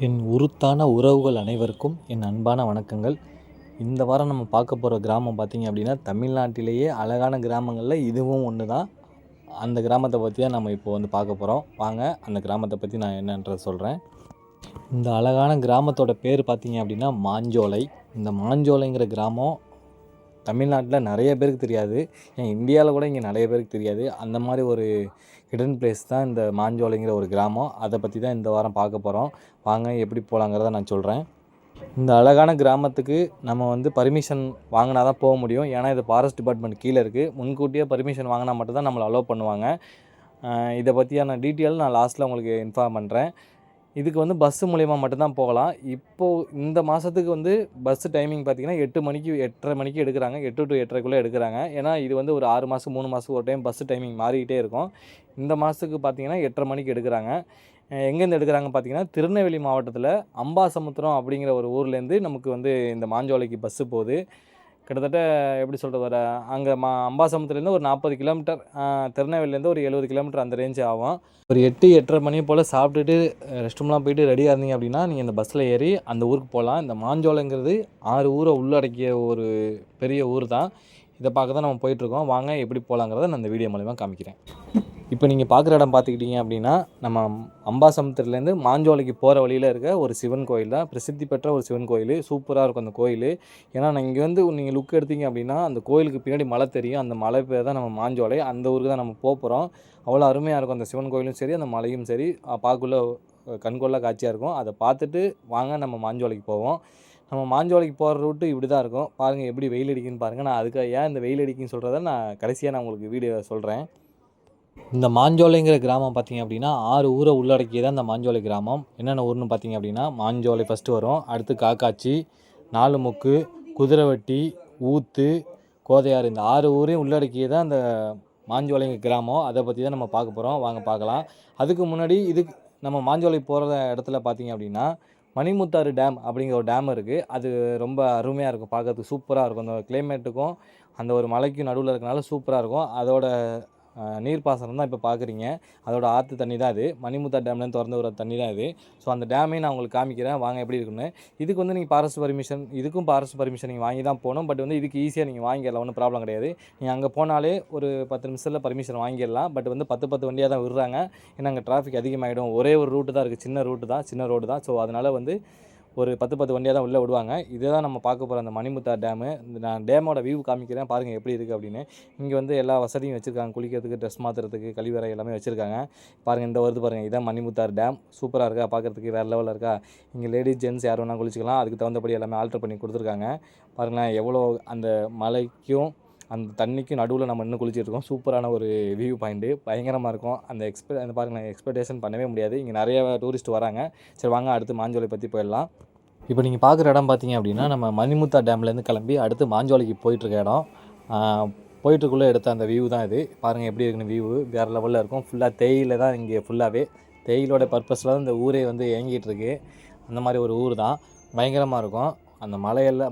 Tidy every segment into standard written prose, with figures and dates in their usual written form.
என் உருத்தான உறவுகள் அனைவருக்கும் என் அன்பான வணக்கங்கள். இந்த வாரம் நம்ம பார்க்க போகிற கிராமம் பார்த்திங்க அப்படின்னா, தமிழ்நாட்டிலேயே அழகான கிராமங்களில் இதுவும் ஒன்று தான். அந்த கிராமத்தை பற்றி தான் நம்ம இப்போ வந்து பார்க்க போகிறோம். வாங்க அந்த கிராமத்தை பற்றி நான் என்னன்றதை சொல்கிறேன். இந்த அழகான கிராமத்தோட பேர் பார்த்திங்க அப்படின்னா மாஞ்சோலை. இந்த மாஞ்சோலைங்கிற கிராமம் தமிழ்நாட்டில் நிறைய பேருக்கு தெரியாது, ஏன் இந்தியாவில் கூட இங்கே நிறைய பேருக்கு தெரியாது. அந்த மாதிரி ஒரு ஹிடன் பிளேஸ் தான் இந்த மாஞ்சோலைங்கிற ஒரு கிராமம். அதை பற்றி தான் இந்த வாரம் பார்க்க போகிறோம். வாங்க எப்படி போகலாங்கிறத நான் சொல்கிறேன். இந்த அழகான கிராமத்துக்கு நம்ம வந்து பர்மிஷன் வாங்கினா தான் போக முடியும். ஏன்னா இது ஃபாரஸ்ட் டிபார்ட்மெண்ட் கீழே இருக்குது. முன்கூட்டியே பர்மிஷன் வாங்கினா மட்டும்தான் நம்மளை அலோவ் பண்ணுவாங்க. இதை பற்றியான டீட்டெயில் நான் லாஸ்ட்டில் உங்களுக்கு இன்ஃபார்ம் பண்ணுறேன். இதுக்கு வந்து பஸ்ஸு மூலிமா மட்டும்தான் போகலாம். இப்போது இந்த மாதத்துக்கு வந்து பஸ்ஸு டைமிங் பார்த்திங்கன்னா 8 மணிக்கு 8:30 மணிக்கு எடுக்கிறாங்க. 8 to 8:30க்குள்ளே எடுக்கிறாங்க. ஏன்னா இது வந்து ஒரு 6 மாதம் 3 மாதத்துக்கு ஒரு டைம் பஸ்ஸு டைமிங் மாறிக்கிட்டே இருக்கும். இந்த மாதத்துக்கு பார்த்திங்கன்னா 8:30 மணிக்கு எடுக்கிறாங்க. எங்கேருந்து எடுக்கிறாங்க பார்த்திங்கன்னா, திருநெல்வேலி மாவட்டத்தில் அம்பாசமுத்திரம் அப்படிங்கிற ஒரு ஊர்லேருந்து நமக்கு வந்து இந்த மாஞ்சோலைக்கு பஸ்ஸு போகுது. கிட்டத்தட்ட எப்படி சொல்கிறது, அங்கே அம்பாசமுத்திரத்துலேருந்து ஒரு 40 கிலோமீட்டர், திருநெல்வேலியிலேருந்து ஒரு 70 கிலோமீட்டர் அந்த ரேஞ்சு ஆகும். ஒரு 8-8:30 மணி போல் சாப்பிட்டுட்டு ரெஸ்ட் ரூம்லாம் போயிட்டு ரெடியாக இருந்தீங்க அப்படின்னா நீங்கள் இந்த பஸ்ஸில் ஏறி அந்த ஊருக்கு போகலாம். இந்த மாஞ்சோலைங்கிறது 6 ஊரை உள்ளடக்கிய ஒரு பெரிய ஊர் தான். இதை பார்க்க தான் நம்ம போயிட்டுருக்கோம். வாங்க எப்படி போகலாங்கிறத நான் இந்த வீடியோ மூலிமா காமிக்கிறேன். இப்போ நீங்கள் பார்க்குற இடம் பார்த்துக்கிட்டிங்க அப்படின்னா, நம்ம அம்பாசமுத்திரத்துலேருந்து மாஞ்சோலைக்கு போகிற வழியில் இருக்க ஒரு சிவன் கோயில் தான். பிரசித்தி பெற்ற ஒரு சிவன் கோயில். சூப்பராக இருக்கும் அந்த கோயில். ஏன்னா நான் இங்கே வந்து நீங்கள் லுக் எடுத்தீங்க அப்படின்னா, அந்த கோயிலுக்கு பின்னாடி மலை தெரியும். அந்த மலை பேர் தான் நம்ம மாஞ்சோலை. அந்த ஊருக்கு தான் நம்ம போகிறோம். அவ்வளோ அருமையாக இருக்கும் அந்த சிவன் கோயிலும் சரி, அந்த மலையும் சரி, பார்க்கக்குள்ள கண்கொள்ளா காட்சியாக இருக்கும். அதை பார்த்துட்டு வாங்க நம்ம மாஞ்சோலைக்கு போவோம். நம்ம மாஞ்சோலைக்கு போகிற ரூட்டு இப்படி தான் இருக்கும். பாருங்கள் எப்படி வெயில் அடிக்குன்னு பாருங்கள். நான் அதுக்கு ஏன் இந்த வெயில் அடிக்குன்னு சொல்கிறத நான் கடைசியாக நான் உங்களுக்கு வீடியோ சொல்கிறேன். இந்த மாஞ்சோலைங்கிற கிராமம் பார்த்திங்க அப்படின்னா 6 ஊரை உள்ளடக்கியதான் இந்த மாஞ்சோலை கிராமம். என்னென்ன ஊர்னு பார்த்திங்க அப்படின்னா, மாஞ்சோலை ஃபஸ்ட்டு வரும். அடுத்து காக்காச்சி, நாலுமுக்கு, குதிரைவட்டி, ஊத்து, கோதையாறு, இந்த 6 ஊரையும் உள்ளடக்கியதான் இந்த மாஞ்சோலைங்கிற கிராமம். அதை பற்றி தான் நம்ம பார்க்க போகிறோம். வாங்க பார்க்கலாம். அதுக்கு முன்னாடி நம்ம மாஞ்சோலை போகிற இடத்துல பார்த்திங்க அப்படின்னா, மணிமுத்தாறு டேம் அப்படிங்கிற ஒரு டேம் இருக்குது. அது ரொம்ப அருமையாக இருக்கும், பார்க்கறதுக்கு சூப்பராக இருக்கும். அந்த கிளைமேட்டுக்கும் அந்த ஒரு மலைக்கும் நடுவில் இருக்கனால சூப்பராக இருக்கும். அதோட நீர்ப்பாசனம் தான் இப்போ பார்க்குறீங்க. அதோட ஆற்று தண்ணி தான் இது. மணிமுத்தாறு டேம்லேருந்து திறந்து வர தண்ணி தான் இது. ஸோ அந்த டேமையும் நான் உங்களுக்கு காமிக்கிறேன், வாங்க எப்படி இருக்குன்னு. இதுக்கு வந்து நீங்கள் இதுக்கும் ஃபாரஸ்ட் பர்மிஷன் நீங்கள் வாங்கி தான் போகணும். பட் வந்து இதுக்கு ஈஸியாக நீங்கள் வாங்கிடலாம், ஒன்றும் ப்ராப்ளம் கிடையாது. நீங்கள் அங்கே போனாலே ஒரு 10 நிமிஷத்தில் பர்மிஷன் வாங்கிடலாம். பட் வந்து 10 வண்டியாக தான் விடுறாங்க. ஏன்னா அங்கே டிராஃபிக் அதிகமாகிடும். ஒரே ஒரு ரூட்டு தான் இருக்குது, சின்ன ரோடு தான். ஸோ அதனால் வந்து ஒரு 10 வண்டியாக தான் உள்ளே விடுவாங்க. இதுதான் நம்ம பார்க்க போகிற அந்த மணிமுத்தாறு டேமு. நான் டேமோட வியூ காமிக்கிறேன், பாருங்கள் எப்படி இருக்குது அப்படின்னு. இங்கே வந்து எல்லா வசதியும் வச்சுருக்காங்க. குளிக்கிறதுக்கு, ட்ரெஸ் மாற்றுறதுக்கு, கழிவறை எல்லாமே வச்சுருக்காங்க. பாருங்கள், இந்த வருது பாருங்கள், இதுதான் மணிமுத்தாறு டேம். சூப்பராக இருக்கா, பார்க்குறதுக்கு வேறு லெவலில் இருக்கா. இங்கே லேடிஸ் ஜென்ட்ஸ் யார் வேணால் குளிச்சிக்கலாம். அதுக்கு தகுந்தபடி எல்லாமே ஆல்ட்ரு பண்ணி கொடுத்துருக்காங்க. பாருங்களேன் எவ்வளோ அந்த மலைக்கும் அந்த தண்ணிக்கும் நடுவில் நம்ம இன்னும் குளிச்சிட்ருக்கோம். சூப்பரான ஒரு வியூ பாயிண்ட்டு, பயங்கரமாக இருக்கும். அந்த பாருங்கள், எக்ஸ்பெக்டேஷன் பண்ணவே முடியாது. இங்கே நிறைய டூரிஸ்ட் வராங்க. சரி வாங்க அடுத்து மாஞ்சோலை பற்றி போயிடலாம். இப்போ நீங்கள் பார்க்குற இடம் பார்த்திங்க அப்படின்னா, நம்ம மணிமுத்தாறு டேம்லேருந்து கிளம்பி அடுத்து மாஞ்சோலைக்கு போயிட்டுருக்க இடம். போயிட்டுருக்குள்ளே எடுத்த அந்த வியூ தான் இது. பாருங்கள் எப்படி இருக்குன்னு, வியூ வேறு லெவலில் இருக்கும். ஃபுல்லாக தேயிலை தான் இங்கே. ஃபுல்லாகவே தேயிலோட பர்பஸில் தான் இந்த ஊரே வந்து இயங்கிட்டுருக்கு. அந்த மாதிரி ஒரு ஊர் தான், பயங்கரமாக இருக்கும். அந்த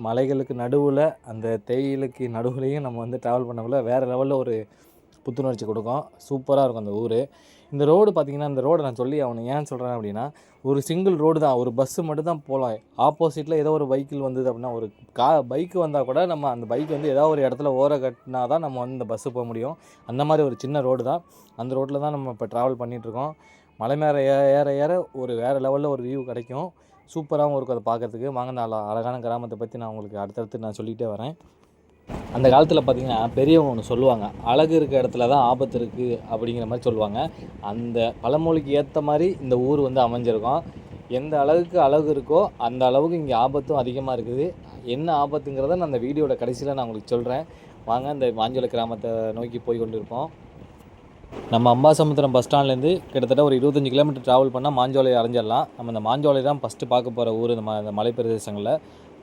மலைகளுக்கு நடுவில், அந்த தேயிலைக்கு நடுவுலையும் நம்ம வந்து ட்ராவல் பண்ணக்குள்ள வேறு லெவலில் ஒரு புத்துணர்ச்சி கொடுக்கும். சூப்பராக இருக்கும் அந்த ஊர். இந்த ரோடு பார்த்திங்கன்னா, இந்த ரோடை நான் சொல்லி அவனை ஏன் சொல்கிறேன் அப்படின்னா, ஒரு சிங்கிள் ரோடு தான். ஒரு பஸ்ஸு மட்டும் தான் போகலாம். ஆப்போசிட்டில் ஏதோ ஒரு வெஹிக்கிள் வந்தது அப்படின்னா, ஒரு பைக்கு வந்தால் கூட நம்ம அந்த பைக் வந்து ஏதோ ஒரு இடத்துல கட்டினா தான் நம்ம வந்து இந்த பஸ்ஸு போக முடியும். அந்த மாதிரி ஒரு சின்ன ரோடு தான். அந்த ரோட்டில் தான் நம்ம இப்போ ட்ராவல் பண்ணிகிட்ருக்கோம். மலை மேலே ஏற ஏற ஒரு வேறு லெவலில் ஒரு வியூ கிடைக்கும். சூப்பராகவும் இருக்கும் அதை பார்க்குறதுக்கு. வாங்க அந்த அழகான கிராமத்தை பற்றி நான் உங்களுக்கு அடுத்தடுத்து நான் சொல்லிகிட்டே வரேன். அந்த காலத்தில் பார்த்திங்கன்னா பெரியவங்க ஒன்று சொல்லுவாங்க, அழகு இருக்க இடத்துல தான் ஆபத்து இருக்குது அப்படிங்கிற மாதிரி சொல்லுவாங்க. அந்த பழமொழிக்கு ஏற்ற மாதிரி இந்த ஊர் வந்து அமைஞ்சிருக்கும். எந்த அளவுக்கு அழகு இருக்கோ அந்த அளவுக்கு இங்கே ஆபத்தும் அதிகமாக இருக்குது. என்ன ஆபத்துங்கிறத நான் அந்த வீடியோட கடைசியில் நான் உங்களுக்கு சொல்கிறேன். வாங்க இந்த மாஞ்சோலை கிராமத்தை நோக்கி போய் கொண்டு இருப்போம். நம்ம அம்பாசமுத்திரம் பஸ் ஸ்டாண்ட்லேருந்து கிட்டத்தட்ட ஒரு 25 கிலோமீட்டர் ட்ராவல் பண்ணால் மாஞ்சோலை அடைஞ்சிடலாம். நம்ம இந்த மாஞ்சோலை தான் ஃபஸ்ட்டு பார்க்க போகிற ஊர். இந்த மலை பிரதேசங்களில்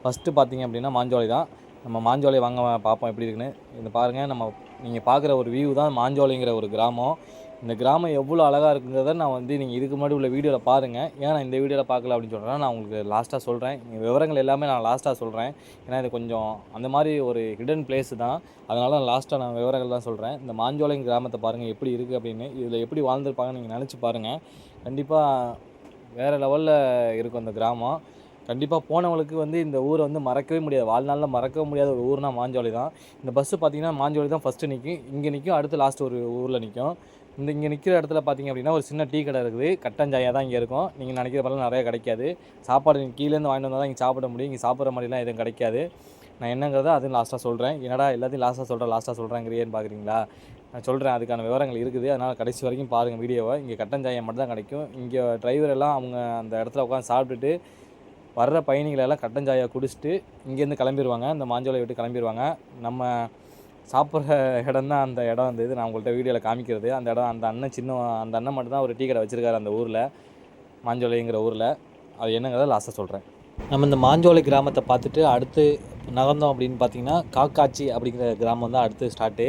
ஃபஸ்ட்டு பார்த்திங்க அப்படின்னா மாஞ்சோலை தான். நம்ம மாஞ்சோலை வாங்க பார்ப்போம் எப்படி இருக்குன்னு. இந்த பாருங்கள், நீங்கள் பார்க்குற ஒரு வியூ தான் மாஞ்சோலைங்கிற ஒரு கிராமம். இந்த கிராமம் எவ்வளோ அழகாக இருக்குங்கிறத நான் வந்து நீங்கள் இதுக்கு முன்னாடி உள்ள வீடியோவில் பாருங்கள். ஏன்னா இந்த வீடியோவில் பார்க்கல அப்படின்னு சொல்கிறேன், நான் உங்களுக்கு லாஸ்ட்டாக சொல்கிறேன். விவரங்கள் எல்லாமே நான் லாஸ்ட்டாக சொல்கிறேன். ஏன்னா இது கொஞ்சம் அந்த மாதிரி ஒரு ஹிடன் பிளேஸு தான். அதனால லாஸ்ட்டாக நான் விவரங்கள் தான் சொல்கிறேன். இந்த மாஞ்சோலை கிராமத்தை பாருங்கள் எப்படி இருக்குது அப்படின்னு. இதில் எப்படி வாழ்ந்துருப்பாங்கன்னு நீங்கள் நினச்சி பாருங்கள். கண்டிப்பாக வேறு லெவலில் இருக்கும் அந்த கிராமம். கண்டிப்பாக போனவங்களுக்கு வந்து இந்த ஊரை வந்து மறக்கவே முடியாது. வாழ்நாளில் மறக்க முடியாத ஒரு ஊர்னா மாஞ்சோலை தான். இந்த பஸ்ஸு பார்த்திங்கன்னா மாஞ்சோலை தான் ஃபஸ்ட்டு நிற்கும். இங்கே நிற்கும், அடுத்து லாஸ்ட் ஒரு ஊரில் நிற்கும். இங்கே நிற்கிற இடத்துல பார்த்திங்க அப்படின்னா ஒரு சின்ன டீ கடை இருக்குது. கட்டஞ்சாயா தான் இங்கே இருக்கும். நீங்கள் நினைக்கிற மாதிரிலாம் நிறையா கிடைக்காது. சாப்பாடு நீங்கள் கீழேருந்து வாங்கிட்டு வந்தால் தான் இங்கே சாப்பிட முடியும். இங்கே சாப்பிட்ற மாதிரிலாம் எதுவும் கிடைக்காது. நான் என்னங்கிறத அதுவும் லாஸ்ட்டாக சொல்கிறேன். என்னடா எல்லாத்தையும் லாஸ்ட்டாக சொல்கிறேங்கிறேன்னு பார்க்குறீங்களா? நான் சொல்கிறேன், அதுக்கான விவரங்கள் இருக்குது. அதனால் கடைசி வரைக்கும் பாருங்கள் வீடியோவை. இங்கே கட்டஞ்சாயம் மட்டும் தான் கிடைக்கும். இங்கே டிரைவர் எல்லாம் அவங்க அந்த இடத்துல உட்காந்து சாப்பிட்டுட்டு வர்ற பயணிகளெல்லாம் கட்டஞ்சாயா குடிச்சிட்டு இங்கேருந்து கிளம்பிடுவாங்க. இந்த மாஞ்சோலை விட்டு கிளம்பிடுவாங்க. நம்ம சாப்பிட்ற இடம் தான் அந்த இடம் வந்து இது நான் உங்கள்கிட்ட வீடியோவில் காமிக்கிறது. அந்த இடம் அந்த அண்ணன் மட்டும் தான் ஒரு டீ கடை வச்சுருக்காரு அந்த ஊரில், மாஞ்சோலைங்கிற ஊரில். அது என்னங்கிறத லாஸ்ட்டாக சொல்கிறேன். நம்ம இந்த மாஞ்சோலை கிராமத்தை பார்த்துட்டு அடுத்து நகர்ந்தோம் அப்படின்னு பார்த்தீங்கன்னா காக்காச்சி அப்படிங்கிற கிராமம் தான் அடுத்து ஸ்டார்ட்டு.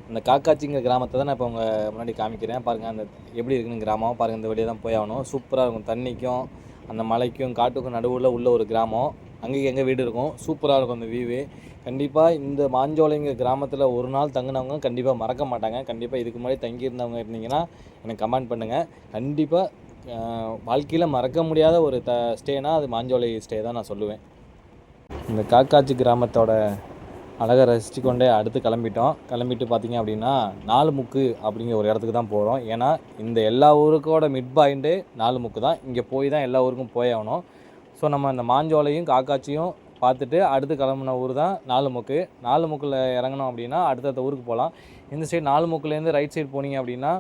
அந்த காக்காச்சிங்கிற கிராமத்தை தான் நான் இப்போ உங்கள் முன்னாடி காமிக்கிறேன். பாருங்கள் அந்த எப்படி இருக்குன்னு கிராமம் பாருங்கள். இந்த வழியாக தான் போய் ஆகணும். சூப்பராக இருக்கும். தண்ணிக்கும் அந்த மலைக்கும் காட்டுக்கும் நடுவில் உள்ள ஒரு கிராமம். அங்கேயும் எங்கே வீடு இருக்கும். சூப்பராக இருக்கும் அந்த வியூவு. கண்டிப்பாக இந்த மாஞ்சோலைங்கிற கிராமத்தில் ஒரு நாள் தங்கினவங்க கண்டிப்பாக மறக்க மாட்டாங்க. கண்டிப்பாக இதுக்கு முன்னாடி தங்கியிருந்தவங்க இருந்தீங்கன்னா எனக்கு கமெண்ட் பண்ணுங்கள். கண்டிப்பாக வாழ்க்கையில் மறக்க முடியாத ஒரு ஸ்டேனா அது மாஞ்சோலை ஸ்டே தான் நான் சொல்லுவேன். இந்த காக்காச்சி கிராமத்தோட அழகை ரசித்து கொண்டே அடுத்து கிளம்பிட்டு பார்த்திங்க அப்படின்னா நாலுமுக்கு அப்படிங்கிற ஒரு இடத்துக்கு தான் போகிறோம். ஏன்னா இந்த எல்லா ஊருக்கோட மிட் பாயிண்ட்டு நாலுமுக்கு தான். இங்கே போய் தான் எல்லா ஊருக்கும் போய் ஆகணும். ஸோ நம்ம இந்த மாஞ்சோலையும் காக்காட்சியும் பார்த்துட்டு அடுத்து கிளம்புன ஊர் தான் நாலுமுக்கில் இறங்கினோம் அப்படின்னா அடுத்தடுத்த ஊருக்கு போகலாம். இந்த சைடு நாலுமுக்குலேருந்து ரைட் சைடு போனீங்க அப்படின்னா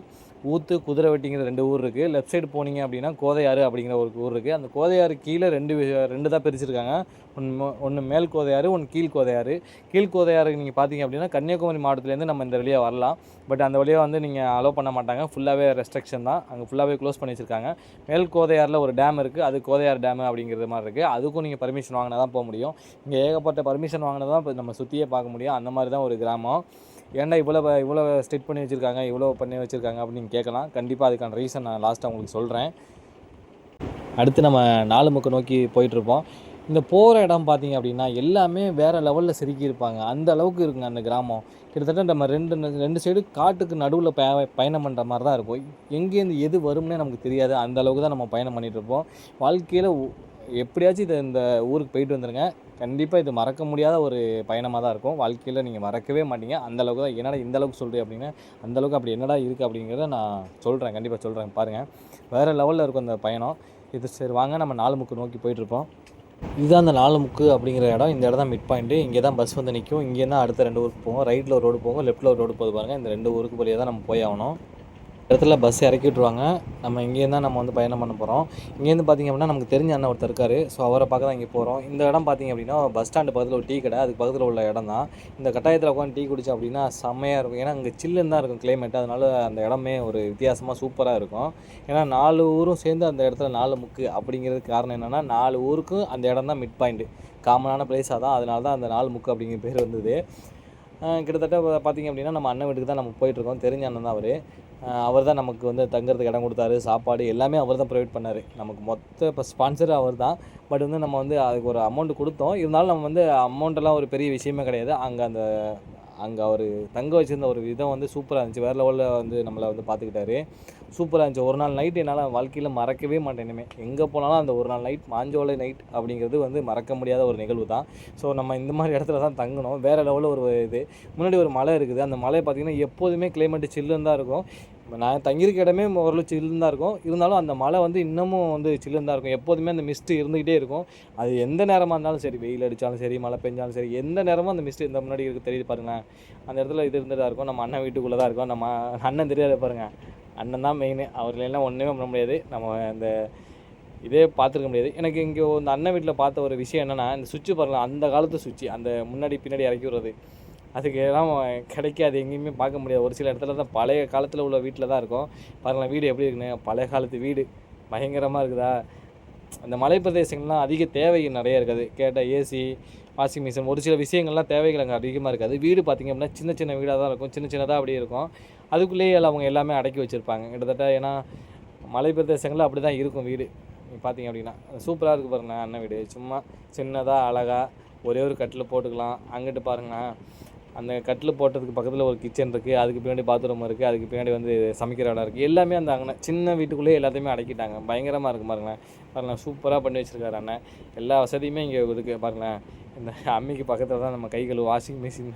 ஊத்து, குதிரைவெட்டிங்கிற 2 ஊர் இருக்குது. லெஃப்ட் சைடு போனீங்க அப்படின்னா கோதையாறு அப்படிங்கிற ஒரு ஊர் இருக்குது. அந்த கோதையாறு கீழே ரெண்டு தான் பிரிச்சுருக்காங்க. ஒன்று மேல் கோதையாறு, ஒன்று கீழ் கோதையாறு. கீழ் கோதையாறு நீங்கள் பார்த்தீங்க அப்படின்னா கன்னியாகுமரி மாவட்டத்துலேருந்து நம்ம இந்த வழியாக வரலாம். பட் அந்த வழியாக வந்து நீங்கள் அலோவ் பண்ண மாட்டாங்க. ஃபுல்லாகவே ரெஸ்ட்ரிக்ஷன் தான். அங்கே ஃபுல்லாகவே க்ளோஸ் பண்ணி வச்சுருக்காங்க. மேல் கோதையாறில் ஒரு டேம் இருக்குது. அது கோதையாறு டேமு அப்படிங்கிறது மாதிரி இருக்குது. அதுக்கும் நீங்கள் பர்மிஷன் வாங்கினா தான் போக முடியும். இங்கே ஏகப்பட்ட பர்மிஷன் வாங்கினா தான் இப்போ நம்ம சுற்றியே பார்க்க முடியும். அந்த மாதிரி தான் ஒரு கிராமம். ஏன்டா இவ்வளோ ஸ்ட்ரிக்ட் பண்ணி வச்சுருக்காங்க, இவ்வளோ பண்ணி வச்சுருக்காங்க அப்படின்னு கேட்கலாம். கண்டிப்பாக அதுக்கான ரீசன் நான் லாஸ்ட்டாக உங்களுக்கு சொல்கிறேன். அடுத்து நம்ம நாலுமுக்கு நோக்கி போயிட்டுருப்போம். இந்த போகிற இடம் பார்த்திங்க அப்படின்னா எல்லாமே வேறு லெவலில் செதுக்கியிருப்பாங்க. அந்த அளவுக்கு இருக்குங்க அந்த கிராமம். கிட்டத்தட்ட நம்ம ரெண்டு சைடு காட்டுக்கு நடுவில் பயணம் பண்ணுற மாதிரி தான் இருக்கும். எங்கேருந்து எது வரும்னே நமக்கு தெரியாது. அந்த அளவுக்கு தான் நம்ம பயணம் பண்ணிகிட்ருப்போம். வாழ்க்கையில் எப்படியாச்சும் இந்த ஊருக்கு போயிட்டு வந்துடுங்க. கண்டிப்பாக இது மறக்க முடியாத ஒரு பயணமாக தான் இருக்கும். வாழ்க்கையில் நீங்கள் மறக்கவே மாட்டீங்க. அந்தளவுக்கு தான். என்னடா இந்தளவுக்கு சொல்கிறேன் அப்படின்னு அந்தளவுக்கு அப்படி என்னடா இருக்குது அப்படிங்கிறத நான் சொல்கிறேன். கண்டிப்பாக சொல்கிறேன். பாருங்கள், வேறு லெவலில் இருக்கும் அந்த பயணம். இது சரி வாங்க நம்ம நாலுமுக்கு நோக்கி போயிட்டுருப்போம். இதுதான் அந்த நாலுமுக்கு அப்படிங்கிற இடம். இந்த இடம் தான் மிட் பாயிண்ட்டு. இங்கே தான் பஸ் வந்து நிற்கும். இங்கே தான் அடுத்த 2 ஊருக்கு போகும். ரைட்டில் ஒரு ரோடு போகும், லெஃப்ட்டில் ஒரு ரோடு போகுது பாருங்கள். இந்த 2 ஊருக்கு வழியாக தான் நம்ம போய் ஆகணும். இடத்துல பஸ் இறக்கி விட்ருவாங்க. நம்ம இங்கேருந்து தான் நம்ம வந்து பயணம் பண்ண போகிறோம். இங்கேருந்து பார்த்திங்க அப்படின்னா நமக்கு தெரிஞ்ச அண்ணன் ஒருத்தர் இருக்கார். ஸோ அவரை பார்க்க தான் இங்கே போகிறோம். இந்த இடம் பார்த்திங்க அப்படின்னா பஸ் ஸ்டாண்டு பக்கத்தில் ஒரு டீ கடை, அதுக்கு பக்கத்தில் உள்ள இடம் தான். இந்த கட்டாயத்தில் உட்காந்து டீ குடித்தோம் அப்படின்னா செம்மையாக இருக்கும். ஏன்னா அங்கே சில்லுன்னு தான் இருக்கும் கிளைமேட். அதனால அந்த இடமே ஒரு வித்தியாசமாக சூப்பராக இருக்கும். ஏன்னா 4 ஊரும் சேர்ந்து அந்த இடத்துல நாலுமுக்கு அப்படிங்கிறதுக்கு காரணம் என்னென்னா 4 ஊருக்கும் அந்த இடம் தான் மிட் பாயிண்ட்டு. காமனான பிளேஸாக தான். அதனால தான் அந்த நாலுமுக்கு அப்படிங்கிற பேர் வந்தது. கிட்டத்தட்ட பார்த்திங்க அப்படின்னா நம்ம அண்ணன் வீட்டுக்கு தான் நம்ம போயிட்டுருக்கோம். தெரிஞ்ச அண்ணன் தான் அவர் தான் நமக்கு வந்து தங்குறதுக்கு இடம் கொடுத்தாரு. சாப்பாடு எல்லாமே அவர் தான் ப்ரொவைட் பண்ணார். நமக்கு மொத்த இப்போ ஸ்பான்சர் அவர் தான். பட் வந்து நம்ம வந்து அதுக்கு ஒரு அமௌண்ட் கொடுத்தோம். இருந்தாலும் நம்ம வந்து அமௌண்ட்டெல்லாம் ஒரு பெரிய விஷயமே கிடையாது. அங்கே அவர் தங்க வச்சுருந்த ஒரு விதம் வந்து சூப்பராக இருந்துச்சு. வேறு லெவலில் வந்து நம்மளை வந்து பார்த்துக்கிட்டாரு. சூப்பராக இருந்துச்சு. ஒரு நாள் நைட்டு என்னால் வாழ்க்கையில் மறக்கவே மாட்டேன். இனிமேல் எங்கே போனாலும் அந்த ஒரு நாள் நைட் மாஞ்சோலை நைட் அப்படிங்கிறது வந்து மறக்க முடியாத ஒரு நிகழ்வு தான். ஸோ நம்ம இந்த மாதிரி இடத்துல தான் தங்கணும். வேறு லெவலில் ஒரு இது முன்னாடி ஒரு மலை இருக்குது. அந்த மலை பார்த்திங்கன்னா எப்போதுமே கிளைமேட்டு சில்லுன்னு தான் இருக்கும். நான் தங்கியிருக்க இடமே ஓரளவு சில்லுன்னு தான் இருக்கும். இருந்தாலும் அந்த மலை வந்து இன்னமும் வந்து சில்லுன்னு தான் இருக்கும். எப்போதுமே அந்த மிஸ்ட்டு இருந்துக்கிட்டே இருக்கும். அது எந்த நேரமாக இருந்தாலும் சரி, வெயில் அடித்தாலும் சரி, மழை பெஞ்சாலும் சரி, எந்த நேரமும் அந்த மிஸ்ட்டு இந்த முன்னாடி இருக்குது தெரியுது பாருங்களேன். அந்த இடத்துல இது இருந்துதான் இருக்கும். நம்ம அண்ணன் வீட்டுக்குள்ளே தான் இருக்கும். நம்ம அண்ணன் தெரியாத பாருங்கள். அண்ணன் தான் மெயின். அவர்களெல்லாம் ஒன்றுமே பண்ண முடியாது. நம்ம இந்த இதே பார்த்துருக்க முடியாது. எனக்கு இங்கே இந்த அண்ணன் வீட்டில் பார்த்த ஒரு விஷயம் என்னென்னா, இந்த சுவிட்சு பாருங்கள். அந்த காலத்து சுவிட்சு, அந்த முன்னாடி பின்னாடி இறக்கி விடுறது, அதுக்கு எல்லாம் கிடைக்காது. எங்கேயுமே பார்க்க முடியாது. ஒரு சில இடத்துல தான் பழைய காலத்தில் உள்ள வீட்டில் தான் இருக்கும். பாருங்களேன் வீடு எப்படி இருக்குன்னு. பழைய காலத்து வீடு பயங்கரமாக இருக்குதா. அந்த மலை பிரதேசங்கள்லாம் அதிக தேவை நிறைய இருக்காது. கேட்டால் ஏசி, வாஷிங் மிஷின், ஒரு சில விஷயங்கள்லாம் தேவைகள் அங்கே அதிகமாக இருக்காது. வீடு பார்த்திங்க அப்படின்னா சின்ன சின்ன வீடாக தான் இருக்கும். சின்னதாக அப்படியே இருக்கும். அதுக்குள்ளேயே அவங்க எல்லாமே அடக்கி வச்சுருப்பாங்க கிட்டத்தட்ட. ஏன்னா மலை பிரதேசங்களில் அப்படி தான் இருக்கும் வீடு. பார்த்திங்க அப்படின்னா சூப்பராக இருக்குது பாருங்கண்ணா அண்ணன் வீடு. சும்மா சின்னதாக அழகாக ஒரே ஒரு கட்டில் போட்டுக்கலாம். அங்கிட்டு பாருங்கண்ணா அந்த கட்டில் போட்டதுக்கு பக்கத்தில் ஒரு கிச்சன் இருக்குது, அதுக்கு பின்னாடி பாத்ரூம் இருக்குது, அதுக்கு பின்னாடி வந்து சமைக்கிற இடம் இருக்குது. எல்லாமே அந்த அண்ணன் சின்ன வீட்டுக்குள்ளேயே எல்லாத்தையுமே அடக்கிட்டாங்க. பயங்கரமாக இருக்குது பாருங்களேன். சூப்பராக பண்ணி வச்சுருக்காரு அண்ணன். எல்லா வசதியுமே இங்கே இருக்குது பாருங்களேன். இந்த அம்மிக்கு பக்கத்தில் தான் நம்ம கை கழுவு வாஷிங் மிஷின்,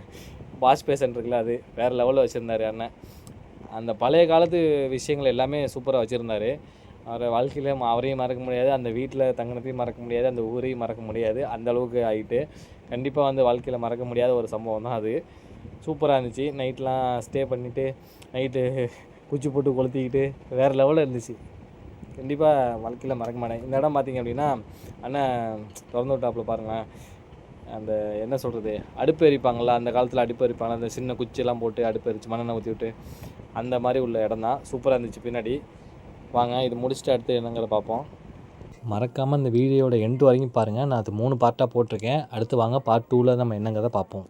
வாஷ் பேஷன் இருக்குல்ல, அது வேறு லெவலில் வச்சுருந்தார் அண்ணன். அந்த பழைய காலத்து விஷயங்கள் எல்லாமே சூப்பராக வச்சுருந்தார். அவரை வாழ்க்கையில் அவரையும் மறக்க முடியாது, அந்த வீட்டில் தங்கினதையும் மறக்க முடியாது, அந்த ஊரையும் மறக்க முடியாது. அந்த அளவுக்கு ஆகிட்டு கண்டிப்பாக வந்து வாழ்க்கையில் மறக்க முடியாத ஒரு சம்பவம் தான் அது. சூப்பராக இருந்துச்சு. நைட்லாம் ஸ்டே பண்ணிவிட்டு நைட்டு குச்சி போட்டு கொளுத்திக்கிட்டு வேறு லெவலில் இருந்துச்சு. கண்டிப்பாக வாழ்க்கையில் மறக்க மாட்டேன். இந்த இடம் பார்த்திங்க அப்படின்னா அண்ணன் திறந்து விட்டாப்பில் பாருங்களேன். அந்த என்ன சொல்கிறது, அடுப்பு எரிப்பாங்களா, அந்த காலத்தில் அடுப்பு எரிப்பாங்க, அந்த சின்ன குச்சியெல்லாம் போட்டு அடுப்பு எரிச்சு மண்ணெண்ணெய் ஊற்றி விட்டு அந்த மாதிரி உள்ள இடம் தான். சூப்பராக இருந்துச்சு. பின்னாடி வாங்க இது முடிச்சுட்டு அடுத்து என்னங்கிறத பார்ப்போம். மறக்காமல் இந்த வீடியோட எண்டு வரைக்கும் பாருங்கள். நான் அது 3 பார்ட்டாக போட்டிருக்கேன். அடுத்து வாங்க பார்ட் 2ல் நம்ம என்னங்கிறத பார்ப்போம்.